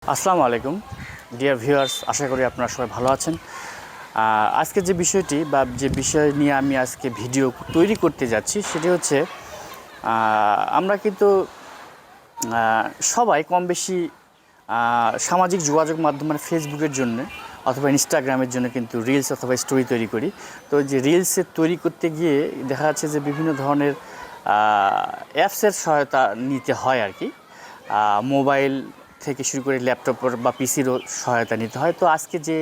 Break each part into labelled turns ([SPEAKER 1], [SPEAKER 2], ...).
[SPEAKER 1] আসসালামু আলাইকুম dear viewers, আশা করি আপনারা সবাই ভালো আছেন। আজকে যে বিষয়টি বা যে বিষয় নিয়ে আমি আজকে ভিডিও তৈরি করতে যাচ্ছি সেটি হচ্ছে আমরা কিন্তু সবাই কম বেশি সামাজিক যোগাযোগ মাধ্যম মানে ফেসবুকের জন্য অথবা ইনস্টাগ্রামের জন্য কিন্তু রিলস অথবা স্টোরি তৈরি করি। তো যে রিলসের তৈরি করতে গিয়ে দেখা যাচ্ছে যে বিভিন্ন ধরনের অ্যাপসের সহায়তা নিতে হয় আর কি। মোবাইল থেকে শুরু করে ল্যাপটপের বা পিসিরও সহায়তা নিতে হয়। তো আজকে যে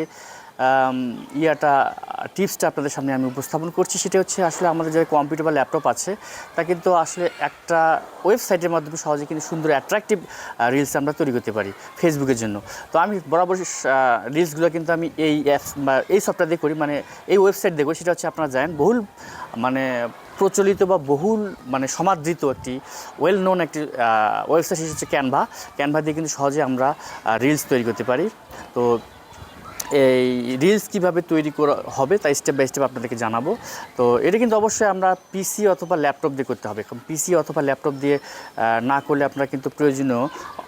[SPEAKER 1] টিপসটা আপনাদের সামনে আমি উপস্থাপন করছি সেটা হচ্ছে আসলে আমাদের যে কম্পিউটার বা ল্যাপটপ আছে তা কিন্তু আসলে একটা ওয়েবসাইটের মাধ্যমে সহজে কিন্তু সুন্দর অ্যাট্রাকটিভ রিলস আমরা তৈরি করতে পারি ফেসবুকের জন্য। তো আমি বরাবর রিলসগুলো কিন্তু আমি এই অ্যাপস বা এই সফটওয়্যার দিয়ে করি, মানে এই ওয়েবসাইট দিয়ে করি। সেটা হচ্ছে আপনারা জানেন বহুল মানে প্রচলিত বা বহুল মানে সমাদৃত একটি ওয়েল নোন একটি ওয়েবসাইট, সেটা হচ্ছে ক্যানভা দিয়ে কিন্তু সহজে আমরা রিলস তৈরি করতে পারি। তো এই রিলস কীভাবে তৈরি করা হবে তাই স্টেপ বাই স্টেপ আপনাদেরকে জানাবো। তো এটা কিন্তু অবশ্যই আমরা পিসি অথবা ল্যাপটপ দিয়ে করতে হবে। কারণ পিসি অথবা ল্যাপটপ দিয়ে না করলে আপনারা কিন্তু প্রয়োজনীয়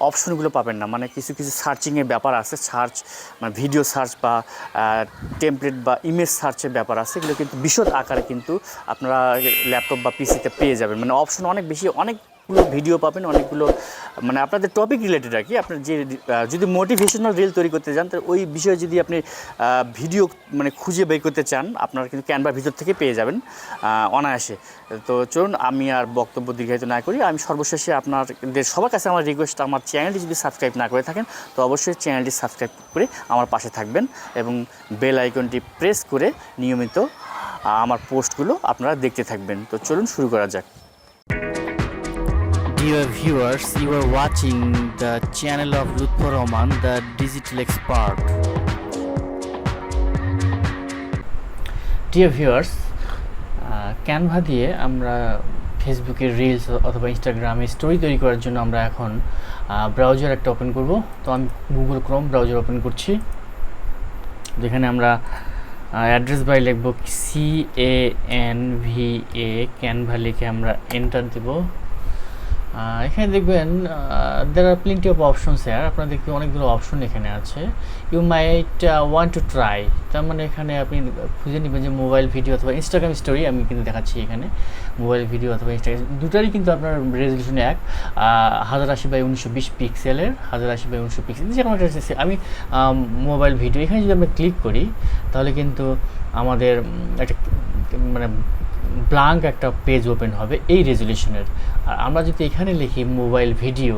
[SPEAKER 1] অপশনগুলো পাবেন না। মানে কিছু সার্চিংয়ের ব্যাপার আছে, মানে ভিডিও সার্চ বা টেমপ্লেট বা ইমেজ সার্চের ব্যাপার আছে, এগুলো কিন্তু বিশদ আকারে কিন্তু আপনারা ল্যাপটপ বা পিসিতে পেয়ে যাবেন। মানে অপশন অনেক বেশি, অনেকগুলো ভিডিও পাবেন, অনেকগুলো মানে আপনাদের টপিক রিলেটেড আর কি। আপনার যে যদি মোটিভেশনাল রিল তৈরি করতে চান তো ওই বিষয়ে যদি আপনি ভিডিও মানে খুঁজে বের করতে চান, আপনারা কিন্তু ক্যানভার ভিতর থেকে পেয়ে যাবেন অনায়াসে। তো চলুন আমি আর বক্তব্য দীর্ঘায়িত না করি, আমি সর্বশেষে আপনাদের সবার কাছে আমার রিকোয়েস্ট, আমার চ্যানেলটি যদি সাবস্ক্রাইব না করে থাকেন তো অবশ্যই চ্যানেলটি সাবস্ক্রাইব করে আমার পাশে থাকবেন এবং বেল আইকনটি প্রেস করে নিয়মিত আমার পোস্টগুলো আপনারা দেখতে থাকবেন। তো চলুন শুরু করা যাক।
[SPEAKER 2] Dear viewers, you are watching the channel of Lutfur Rahman, the digital expert. Dear viewers, Canva দিয়ে আমরা ফেসবুকের রিলস অথবা ইনস্টাগ্রামে স্টোরি তৈরি করার জন্য আমরা এখন ব্রাউজার একটা ওপেন করব। তো আমি গুগল ক্রোম ব্রাউজার ওপেন করছি, যেখানে আমরা অ্যাড্রেস বাই লিখব ক্যানভা লিখে আমরা এন্টার দেব। এখানে দেখবেন দের আর প্লেন্টি অফ অপশনস হেয়ার। আপনারা দেখবেন অনেকগুলো অপশন এখানে আছে। You might want to try, তার মানে এখানে আপনি খুঁজে নেবেন যে মোবাইল ভিডিও অথবা ইনস্টাগ্রাম স্টোরি। আমি কিন্তু দেখাচ্ছি এখানে মোবাইল ভিডিও অথবা ইনস্টাগ্রাম দুটারই কিন্তু আপনার রেজলিউশন 1080x1920 পিক্সেলের, 1080x1920 পিক্সেল যে কোনো একটা। আমি মোবাইল ভিডিও এখানে যদি আমরা ক্লিক করি তাহলে কিন্তু আমাদের একটা মানে ব্ল্যাঙ্ক একটা পেজ ওপেন হবে এই রেজলিউশনের। আর আমরা যদি এখানে লিখি mobile video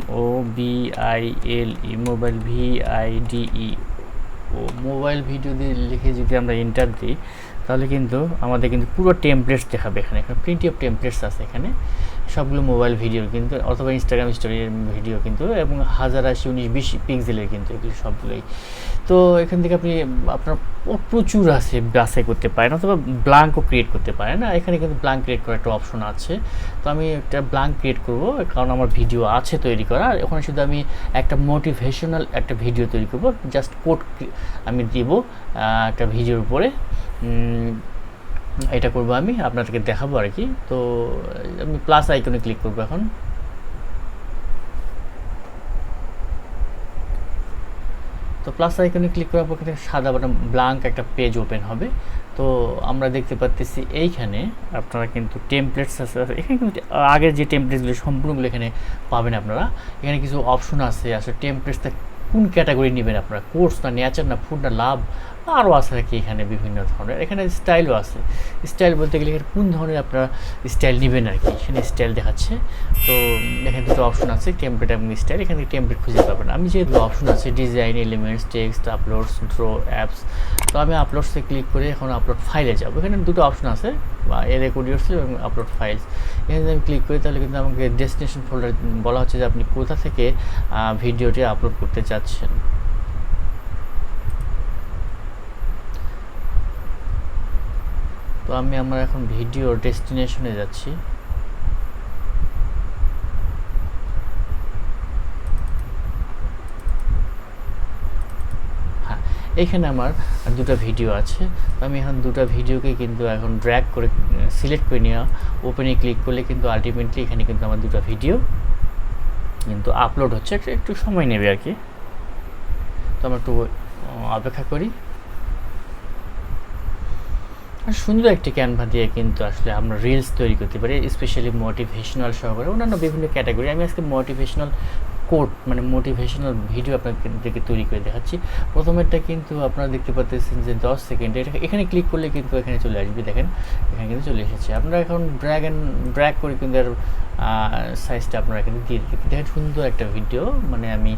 [SPEAKER 2] MOBILE mobile VIDE mobile video দিয়ে লিখে যদি আমরা এন্টার দিই তাহলে কিন্তু আমাদের কিন্তু পুরো টেমপ্লেটস দেখাবে। এখানে প্লেন্টি অফ টেমপ্লেটস আছে, এখানে সবগুলো মোবাইল ভিডিওর কিন্তু অথবা ইনস্টাগ্রাম স্টোরির ভিডিও কিন্তু, এবং 1080x1920 পিক্সেলের কিন্তু এগুলো সবগুলোই। তো এখান থেকে আপনার প্রচুর আছে, বাছাই করতে পারেন অথবা ব্ল্যাঙ্কও ক্রিয়েট করতে পারেন। এখানে কিন্তু ব্ল্যাঙ্ক ক্রিয়েট করার একটা অপশন আছে। তো আমি একটা ব্ল্যাঙ্ক ক্রিয়েট করব কারণ আমার ভিডিও আছে তৈরি করা। আর ওখানে শুধু আমি একটা মোটিভেশনাল একটা ভিডিও তৈরি করব, জাস্ট কোড আমি দিব একটা ভিডিওর উপরে। এটা করব আমি আপনাদেরকে দেখাবো আর কি। তো আমি প্লাস আইকনে ক্লিক করব এখন। তো প্লাস আইকনে ক্লিক করার পর সাদা বাটন ব্ল্যাঙ্ক একটা পেজ ওপেন হবে। তো আমরা দেখতে পাচ্ছি এইখানে আপনারা কিন্তু টেমপ্লেটস আছে, এখানে কিন্তু আগের যে টেমপ্লেটসগুলো সম্পূর্ণগুলো এখানে পাবেন আপনারা। এখানে কিছু অপশন আছে, আসলে টেমপ্লেটসটা কোন ক্যাটাগরি নেবেন আপনারা, কোর্স না নেচার না ফুড না লাভ, আরও আছে আর কি এখানে বিভিন্ন ধরনের। এখানে স্টাইলও আছে, স্টাইল বলতে গেলে এখানে কোন ধরনের আপনারা স্টাইল নেবেন আর কি, সেখানে স্টাইল দেখাচ্ছে। তো এখানে দুটো অপশন আছে, টেমপ্লেট এবং স্টাইল। এখানে টেমপ্লেট খুঁজে পাবেন। আমি যে দুটো অপশন আছে design, elements, text, uploads, draw, apps. তো আমি আপলোডসে ক্লিক করে এখন আপলোড ফাইলে যাব। এখানে দুটো অপশন আছে, রেকর্ড ইয়োরসেলফ এবং আপলোড ফাইলস। এখানে যদি আমি ক্লিক করি তাহলে কিন্তু আমাকে ডেস্টিনেশন ফোল্ডার বলা হচ্ছে যে আপনি কোথা থেকে ভিডিওটি আপলোড করতে চাচ্ছেন। তো আমি আমার এখন ভিডিও ডেস্টিনেশনে যাচ্ছি। হ্যাঁ, এখানে আমার দুটো ভিডিও আছে। তো আমি এখন দুটো ভিডিওকে কিন্তু এখন ড্র্যাগ করে সিলেক্ট করে নিয়ে ওপেনে ক্লিক করলে কিন্তু আলটিমেটলি এখানে কিন্তু আমার দুটো ভিডিও কিন্তু আপলোড হচ্ছে, একটু সময় নেবে আর কি। তো আমরা একটু অপেক্ষা করি। আর সুন্দর একটি ক্যানভা দিয়ে কিন্তু আসলে আমরা রিলস তৈরি করতে পারি, স্পেশালি মোটিভেশনাল সহকারে অন্যান্য বিভিন্ন ক্যাটাগরি। আমি আজকে মোটিভেশনাল কোট মানে মোটিভেশনাল ভিডিও আপনাদেরকে তৈরি করে দেখাচ্ছি। প্রথমেরটা কিন্তু আপনারা দেখতে পাচ্ছেন যে 10 সেকেন্ড, এখানে ক্লিক করলে কিন্তু এখানে চলে আসবে। দেখেন এখানে কিন্তু চলে এসেছে। আপনারা এখন ড্র্যাগ করে কিন্তু এর সাইজটা আপনারা কিন্তু দিয়ে দিতে। দেখেন সুন্দর একটা ভিডিও মানে আমি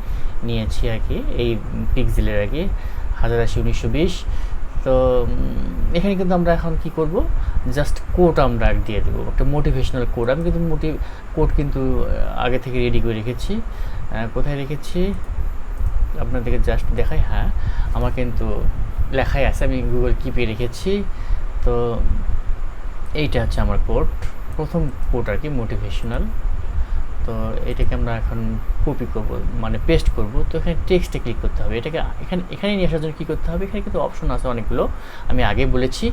[SPEAKER 2] নিয়েছি আর কি, এই পিক্সেলের আর কি 1080x1920। তো এখানে কিন্তু আমরা এখন কি করব, জাস্ট কোড আমরা দিয়ে দেবো, একটা মোটিভেশনাল কোড। আমি কিন্তু কোড কিন্তু আগে থেকে রেডি করে রেখেছি। কোথায় রেখেছি আপনাদেরকে জাস্ট দেখাই। হ্যাঁ, আমার কিন্তু লেখাই আছে, আমি গুগল কিপে রেখেছি। তো এইটা হচ্ছে আমার কোড, প্রথম কোড আর কি মোটিভেশনাল। তো এটাকে আমরা এখন কপি করব মানে পেস্ট করব। তো এখানে টেক্সটে ক্লিক করতে হবে। এটাকে এখানে নিয়ে আসার জন্য কী করতে হবে, এখানে কিন্তু অপশন আছে অনেকগুলো, আমি আগে বলেছি।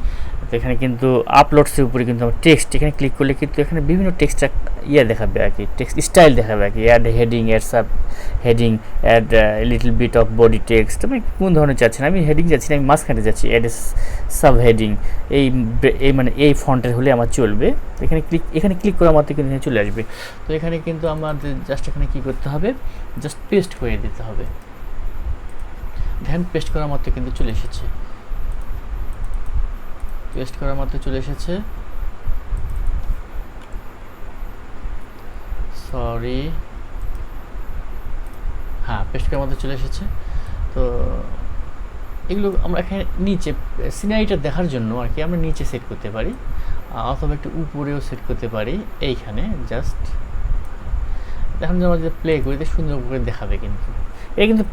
[SPEAKER 2] তো এখানে কিন্তু আপলোডসের উপরে কিন্তু আমার টেক্সট, এখানে ক্লিক করলে কিন্তু এখানে বিভিন্ন টেক্সট দেখাবে আর কি, টেক্সট স্টাইল দেখাবে আর কি। Add heading, add sub heading, add little bit of body text. আমি কোন ধরনের চাচ্ছেন, আমি হেডিং যাচ্ছি না, আমি মাঝখানে যাচ্ছি। অ্যাড সাব হেডিং, এই মানে এই ফন্টের হলে আমার চলবে। এখানে ক্লিক করা মাত্র কিন্তু এখানে চলে আসবে। তো এখানে কিন্তু আমাদের জাস্ট এখানে কী করতে হবে, জাস্ট পেস্ট করে দিতে হবে। দেখেন পেস্ট করার মাত্র কিন্তু চলে এসেছে, পেস্ট করার মাত্র চলে এসেছে। সরি, হ্যাঁ পেস্ট করার মাত্র চলে এসেছে। তো এগুলো আমরা এখানে নিচে সিনারিটা দেখার জন্য আর কি আমরা নিচে সেট করতে পারি, অথবা একটু উপরেও সেট করতে পারি। এইখানে জাস্ট এখন আমরা যদি প্লে করি সুন্দর করে দেখাবে। কিন্তু এটা কিন্তু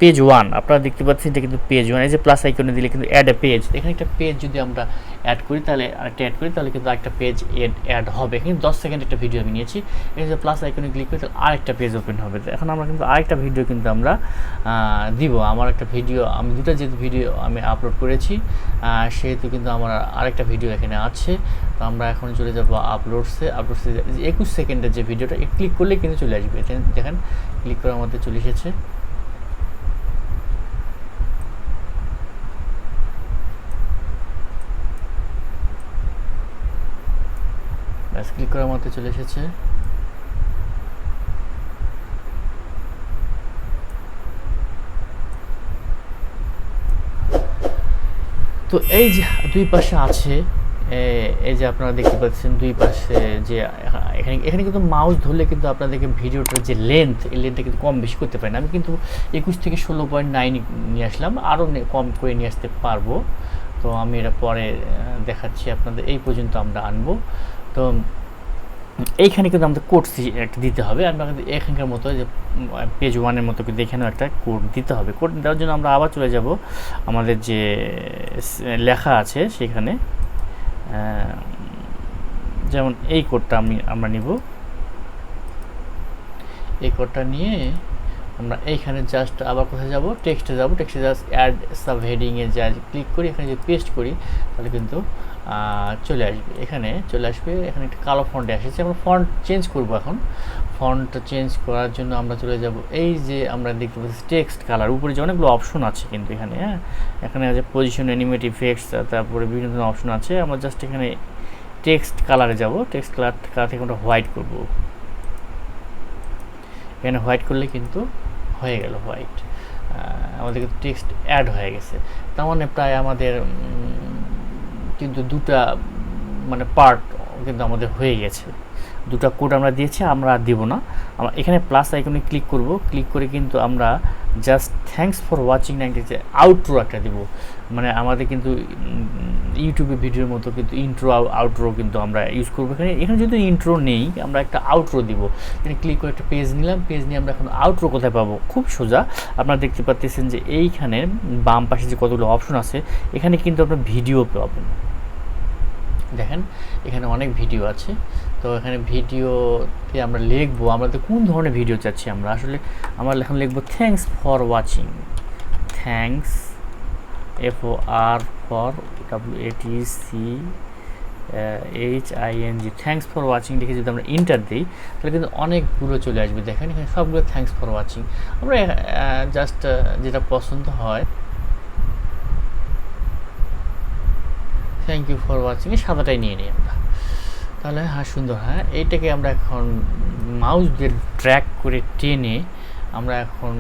[SPEAKER 2] পেজ 1 আপনারা দেখতে পাচ্ছেন, এটা কিন্তু পেজ 1। এই যে প্লাস আইকনে দিলে কিন্তু অ্যাড এ পেজ, এখানে একটা পেজ যদি আমরা অ্যাড করি তাহলে আরেকটা অ্যাড করি তাহলে কিন্তু আরেকটা পেজ অ্যাড হবে। এখানে 10 সেকেন্ড একটা ভিডিও আমি নিয়েছি, এখানে যে প্লাস আইকনে ক্লিক করি তাহলে আরেকটা পেজ ওপেন হবে। এখন আমরা কিন্তু আরেকটা ভিডিও কিন্তু আমরা দিব। আমার একটা ভিডিও, আমি দুটো যেহেতু ভিডিও আমি আপলোড করেছি সেহেতু কিন্তু আমার আরেকটা ভিডিও এখানে আছে। তো আমরা এখন চলে যাব আপলোডসে 21 সেকেন্ডের যে ভিডিওটা, ক্লিক করলে কিন্তু চলে আসবে। দেখেন ক্লিক করার মধ্যে চলে এসেছে। ক্লিক করার মধ্যে চলে এসেছে। তো এই যে দুই পাশে আছে, এই যে আপনারা দেখতে পাচ্ছেন দুই পাশে যে এখানে কিন্তু মাউস ধরলে কিন্তু আপনাদেরকে ভিডিওটার যে লেন্থ, এই লেন্থটা কিন্তু কম বেশি করতে পারেন। আমি কিন্তু 21 থেকে 16.9 নিয়ে আসলাম, আরও কম করে নিয়ে আসতে পারবো। তো আমি এটা পরে দেখাচ্ছি আপনাদের। এই পর্যন্ত আমরা আনবো। তো এইখানে কিন্তু আমাদের কোড একটা দিতে হবে। আমরা কিন্তু এখানকার মতো যে পেজ 1-এর মতো কিন্তু এখানেও একটা কোড দিতে হবে। কোড দেওয়ার জন্য আমরা আবার চলে যাব আমাদের যে লেখা আছে সেখানে। যেমন এই কোডটা আমরা নিব। এই কোডটা নিয়ে আমরা এইখানে জাস্ট আবার কোথায় যাব, টেক্সটে যাব। টেক্সটে জাস্ট অ্যাড সাব হেডিংয়ে যা ক্লিক করি, এখানে যদি পেস্ট করি তাহলে কিন্তু চলে আসবে। এখানে চলে আসবে। এখানে একটা কালো ফন্টে এসেছে, আমরা ফন্ট চেঞ্জ করব। এখন ফন্ট চেঞ্জ করার জন্য আমরা চলে যাব এই যে আমরা দেখতে পাচ্ছি টেক্সট কালার, উপরে যে অনেকগুলো অপশন আছে কিন্তু এখানে। হ্যাঁ, এখানে আছে পজিশন, অ্যানিমেট ইফেক্টস, তারপরে বিভিন্ন ধরনের অপশন আছে। আমরা জাস্ট এখানে টেক্সট কালারে যাব। টেক্সট কালার থেকে আমরা হোয়াইট করব। এখানে হোয়াইট করলে কিন্তু হয়ে গেল হোয়াইট, আমাদের কিন্তু টেক্সট অ্যাড হয়ে গেছে। তার মানে প্রায় আমাদের কিন্তু দুটা মানে পার্ট কিন্তু আমাদের হয়ে গেছে। দুটা কোড আমরা দিয়েছি, আমরা দিব না। আমরা এখানে প্লাস আইকনে ক্লিক করব। ক্লিক করে কিন্তু আমরা just thanks for watching 90 outro একটা দিব। মানে আমাদের কিন্তু ইউটিউবে ভিডিওর মতো কিন্তু ইন্ট্রো আউটরো কিন্তু আমরা ইউজ করবো। এখানে যদি ইন্ট্রো নেই, আমরা একটা আউটরো দিব। এখানে ক্লিক করে একটা পেজ নিলাম। পেজ নিয়ে আমরা এখন আউটরো কোথায় পাবো, খুব সোজা। আপনারা দেখতে পাচ্ছেন যে এইখানে বাম পাশে যে কতগুলো অপশন আছে, এখানে কিন্তু আপনার ভিডিও পাবেন। দেখেন এখানে অনেক ভিডিও আছে। তো এখানে ভিডিওতে আমরা লিখবো আমাদের কোন ধরনের ভিডিও চাচ্ছি। আমরা আসলে আমরা এখন লিখবো thanks for watching. Thanks FOR for WATC HING, thanks for watching লিখে যদি আমরা ইন্টার দিই তাহলে কিন্তু অনেকগুলো চলে আসবে। দেখেন এখানে সবগুলো থ্যাঙ্কস ফর ওয়াচিং। আমরা জাস্ট যেটা পছন্দ হয়, থ্যাংক ইউ ফর ওয়াচিং, এই সাদাটাই নিয়ে নিই আমরা। তাহলে হ্যাঁ সুন্দর। হ্যাঁ এইটাকে আমরা এখন মাউস দিয়ে ড্র্যাগ করে টেনে আমরা এখন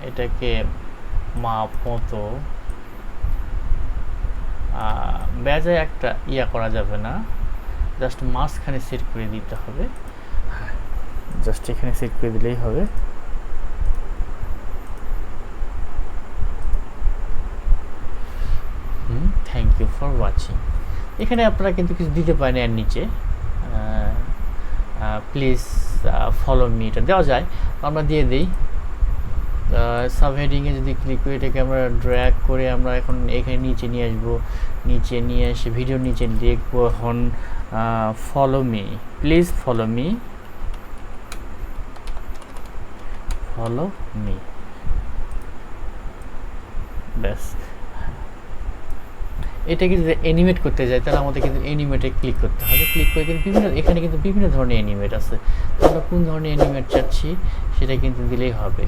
[SPEAKER 2] এটাকে মাপ মতো বেজায় একটা করা যাবে না, জাস্ট মাঝখানে সেট করে দিতে হবে। হ্যাঁ জাস্ট এখানে সেট করে দিলেই হবে। Thank you for watching. এখানে আপনারা কিন্তু কিছু দিতে পারেন এর নিচে, প্লিজ ফলো মি, এটা দেওয়া যায়, আমরা দিয়ে দিই। সাব হেডিংয়ে যদি ক্লিক করি এটাকে আমরা ড্র্যাগ করে আমরা এখন এখানে নিচে নিয়ে আসবো, নিচে নিয়ে এসে ভিডিওর নিচে লিখবো এখন follow me, please follow me, follow me, ব্যাস। এটাকে যদি অ্যানিমেট করতে যাই তাহলে আমাদের কিন্তু অ্যানিমেটে ক্লিক করতে হবে। ক্লিক করে কিন্তু এখানে কিন্তু বিভিন্ন ধরনের অ্যানিমেট আছে, আমরা কোন ধরনের অ্যানিমেট চাচ্ছি সেটা কিন্তু দিলেই হবে।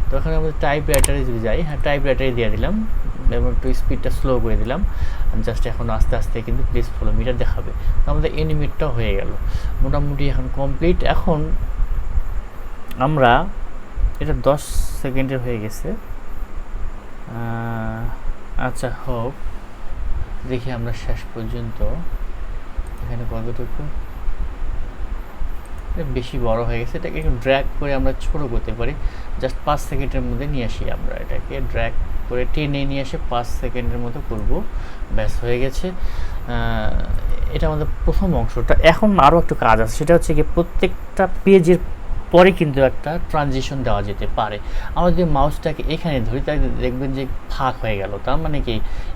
[SPEAKER 2] তো এখানে আমাদের টাইপ রাইটারে যদি যাই, হ্যাঁ টাইপ রাইটারে দিয়ে দিলাম এবং একটু স্পিডটা স্লো করে দিলাম, জাস্ট এখন আস্তে আস্তে কিন্তু প্লিজ ফলো মিটা দেখাবে। তো আমাদের অ্যানিমেটটাও হয়ে গেল মোটামুটি এখন কমপ্লিট। এখন আমরা এটা 10 সেকেন্ডের হয়ে গেছে, আচ্ছা হোক, দেখি আমরা শেষ পর্যন্ত এখানে কতটুকু, বেশি বড় হয়ে গেছে, এটাকে একটু ড্র্যাগ করে আমরা ছোট করতে পারি, জাস্ট 5 সেকেন্ডের মধ্যে নিয়ে আসি। আমরা এটাকে ড্র্যাগ করে টেনে নিয়ে এসে 5 সেকেন্ডের মতো করব, ব্যাস হয়ে গেছে। এটা আমাদের প্রথম অংশটা। এখন আরও একটু কাজ আছে, সেটা হচ্ছে কি প্রত্যেকটা পেজের পরে কিন্তু একটা ট্রানজিশন দেওয়া যেতে পারে। আমরা যদি মাউসটাকে এখানে ধরি তাহলে দেখবেন যে ফাঁক হয়ে গেল, তার মানে কি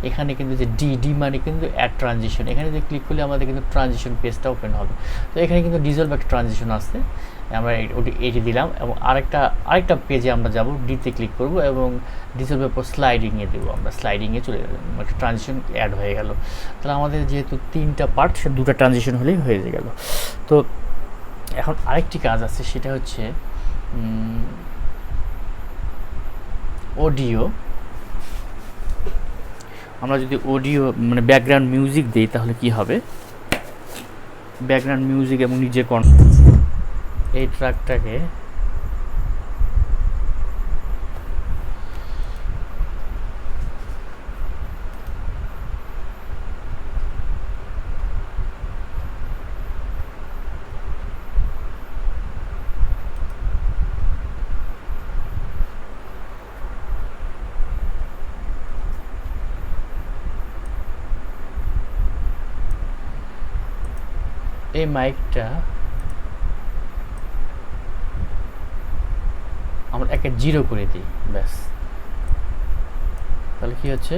[SPEAKER 2] এখানে কিন্তু যে ডি মানে কিন্তু অ্যাড ট্রানজিশন, এখানে যদি ক্লিক করলে আমাদের কিন্তু ট্রানজিশন পেজটা ওপেন হবে। তো এখানে কিন্তু ডিজলভ একটা ট্রানজিশন আছে, আমরা এটি দিলাম এবং আরেকটা পেজে আমরা যাব, ডিতে ক্লিক করব এবং ডিজলভের পর স্লাইডিংয়ে দেবো, আমরা স্লাইডিংয়ে চলে যাবো, একটা ট্রানজিশন অ্যাড হয়ে গেল। তাহলে আমাদের যেহেতু 3টা পার্ট, সে 2টা ট্রানজিশন হলেই হয়ে গেল। তো এখন আরেকটি কাজ আছে, সেটা হচ্ছে অডিও। আমরা যদি অডিও মানে ব্যাকগ্রাউন্ড মিউজিক দিই তাহলে কি হবে, ব্যাকগ্রাউন্ড মিউজিক এবং নিজের এই ট্র্যাকটাকে এই মাইকটা আমরা একে 0 করে দিই, ব্যাস। তাহলে কি হচ্ছে,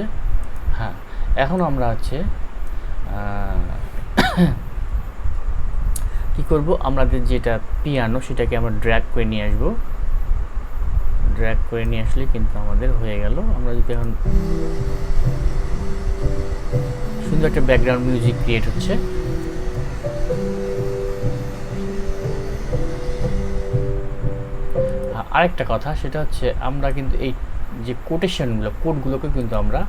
[SPEAKER 2] হ্যাঁ এখন আমরা হচ্ছে কি করব, আমাদের যেটা পিয়ানো সেটাকে আমরা ড্র্যাগ করে নিয়ে আসবো, ড্র্যাগ করে নিয়ে আসলে কিন্তু আমাদের হয়ে গেল। আমরা যদি এখন সুন্দর একটা ব্যাকগ্রাউন্ড মিউজিক ক্রিয়েট হচ্ছে। আরেকটা কথা, সেটা হচ্ছে আমরা কিন্তু এই যে কোটেশনগুলো, কোডগুলোকে কিন্তু আমরা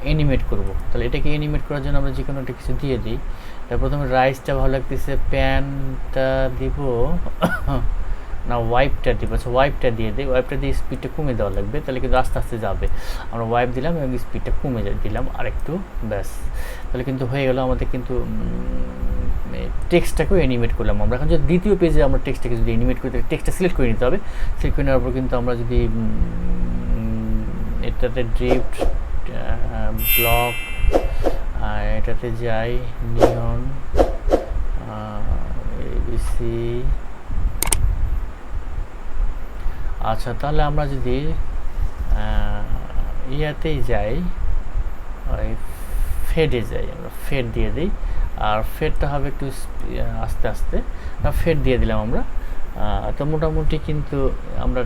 [SPEAKER 2] অ্যানিমেট করব। তাহলে এটাকে অ্যানিমেট করার জন্য আমরা যে কোনো একটা কিছু দিয়ে দিই। তার প্রথমে রাইসটা ভালো লাগতেছে, প্যানটা দিব না ওয়াইপটা দিব, আচ্ছা ওয়াইপটা দিয়ে দিই, ওয়াইপটা দিয়ে স্পিডটা কমে দেওয়া লাগবে, তাহলে কিন্তু আস্তে আস্তে যাবে। আমরা ওয়াইপ দিলাম এবং স্পিডটা কমে দিলাম আরেকটু, ব্যাস। তাহলে কিন্তু হয়ে গেল আমাদের কিন্তু টেক্সটটাকেও অ্যানিমেট করলাম আমরা। এখন যদি দ্বিতীয় পেজে আমরা টেক্সটটাকে যদি অ্যানিমেট করি, টেক্সটটা সিলেক্ট করে নিতে হবে। সিলেক্ট করে নেওয়ার পর কিন্তু আমরা যদি এটাতে ড্রিফট ব্লক, এটাতে যাই নিয়ন এবিসি, আচ্ছা তাহলে আমরা যদি ইয়াতেই যাই, ওই ফেডে যাই, আমরা ফেড দিয়ে দিই, আর ফেডটা হবে একটু আস্তে আস্তে, ফেড দিয়ে দিলাম আমরা। তো মোটামুটি কিন্তু আমরা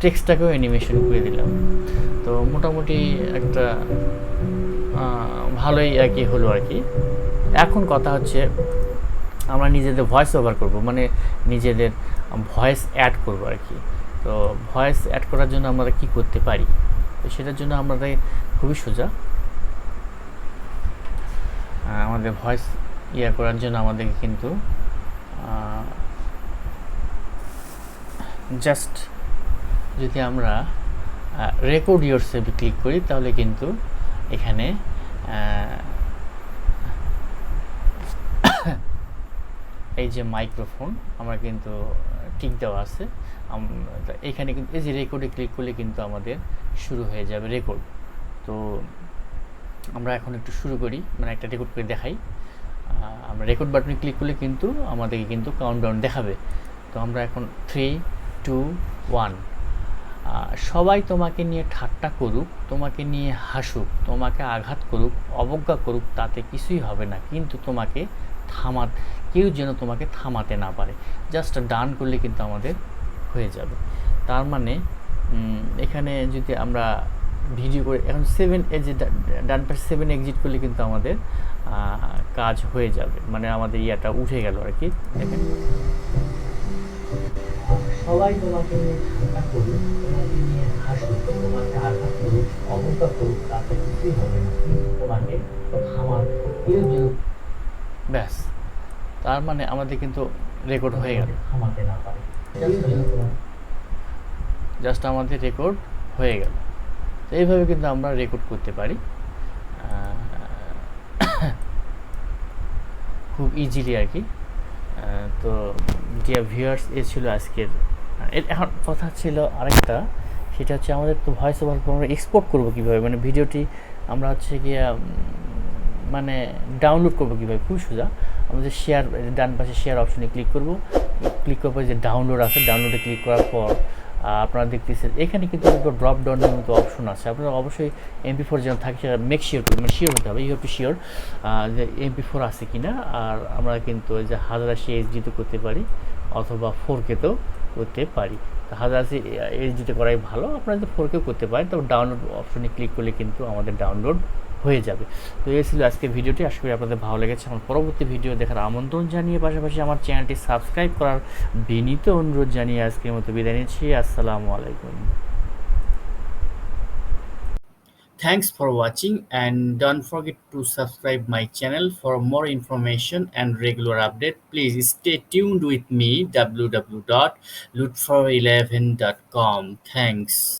[SPEAKER 2] টেক্সটটাকেও অ্যানিমেশন করে দিলাম। তো মোটামুটি একটা ভালোই আর কি হলো আর কি। এখন কথা হচ্ছে আমরা নিজেদের ভয়েস ওভার করব, মানে নিজেদের ভয়েস অ্যাড করব আর কি। তো ভয়েস অ্যাড করার জন্য আমরা কি করতে পারি, তো সেটার জন্য আমাদের খুবই সোজা। আমাদের ভয়েস করার জন্য আমাদেরকে কিন্তু জাস্ট যদি আমরা রেকর্ড ইয়োরসেলফে ক্লিক করি তাহলে কিন্তু এখানে এই যে মাইক্রোফোন আমরা কিন্তু টিক দেওয়া আছে, এখানে কিন্তু এই যে রেকর্ডে ক্লিক করলে কিন্তু আমাদের শুরু হয়ে যাবে রেকর্ড। তো আমরা এখন একটু শুরু করি, মানে একটা রেকর্ড করে দেখাই। আমরা রেকর্ড বাটনে ক্লিক করলে কিন্তু আমাদেরকে কিন্তু কাউন্টডাউন দেখাবে। তো আমরা এখন 3, 2, 1। সবাই তোমাকে নিয়ে ঠাট্টা করুক, তোমাকে নিয়ে হাসুক, তোমাকে আঘাত করুক, অবজ্ঞা করুক, তাতে কিছুই হবে না, কিন্তু তোমাকে কেউ যেন তোমাকে থামাতে না পারে। জাস্ট ডান করলে কিন্তু আমাদের হয়ে যাবে। তার মানে এখানে যদি আমরা ভিডিও করে এখন 7 ডান পাশে 7 এক্সিট করলে কিন্তু আমাদের কাজ হয়ে যাবে, মানে আমাদের ইয়াটা উঠে গেল আর কি। দেখেন, সবাই তোমাকে নিয়ে ঠাট্টা করুক, তোমাকে নিয়ে হাসুক, তোমাকে আঘাত করুক, অবজ্ঞা করুক, তাতে কিছুই হবে না, কিন্তু তোমাকে কেউ যেন, ব্যাস। তার মানে আমাদের কিন্তু রেকর্ড হয়ে গেল, থামাতে না পারে, জাস্ট আমাদের রেকর্ড হয়ে গেল। তো এইভাবে কিন্তু আমরা রেকর্ড করতে পারি খুব ইজিলি আর কি। তো ডিয়ার ভিউয়ার্স, এ ছিল আজকের। এখন কথা ছিল আরেকটা, সেটা হচ্ছে আমাদের তো ভয়েস ওভার আমরা এক্সপোর্ট করবো কীভাবে, মানে ভিডিওটি আমরা হচ্ছে গিয়ে মানে ডাউনলোড করবো কীভাবে। খুব সোজা, আমাদের শেয়ার, ডান পাশে শেয়ার অপশনে ক্লিক করব। ক্লিক করার পর যে ডাউনলোড আছে, ডাউনলোডে ক্লিক করার পর আপনারা দেখতেছেন এখানে কিন্তু ড্রপ ডাউনের মতো অপশন আছে। আপনারা অবশ্যই MP4 যেন থাকে সেটা মেক শিওর করবেন, শিওর হতে হবে, ইউ হ্যাভ টু শিওর যে MP4 আছে কি না। আর আমরা কিন্তু ওই যে 1080 HD-তে করতে পারি অথবা 4K-তেও করতে পারি। তো 1080 HD-তে করাই ভালো, আপনারা যদি 4K করতে পারেন তবে ডাউনলোড অপশনে ক্লিক করলে কিন্তু আমাদের ডাউনলোড হয়ে যাবে। তো এই ছিল আজকের ভিডিওটি, আশা করি আপনাদের ভালো লেগেছে। আমার পরবর্তী ভিডিও দেখার আমন্ত্রণ জানিয়ে পাশাপাশি আমার চ্যানেলটি সাবস্ক্রাইব করার বিনীত অনুরোধ জানিয়ে আজকের মতো বিদায় নিচ্ছি। আসসালামু আলাইকুম। Thanks for watching and don't forget to subscribe my channel for more information and regular update. Please stay tuned with me www.lutfor11.com. Thanks.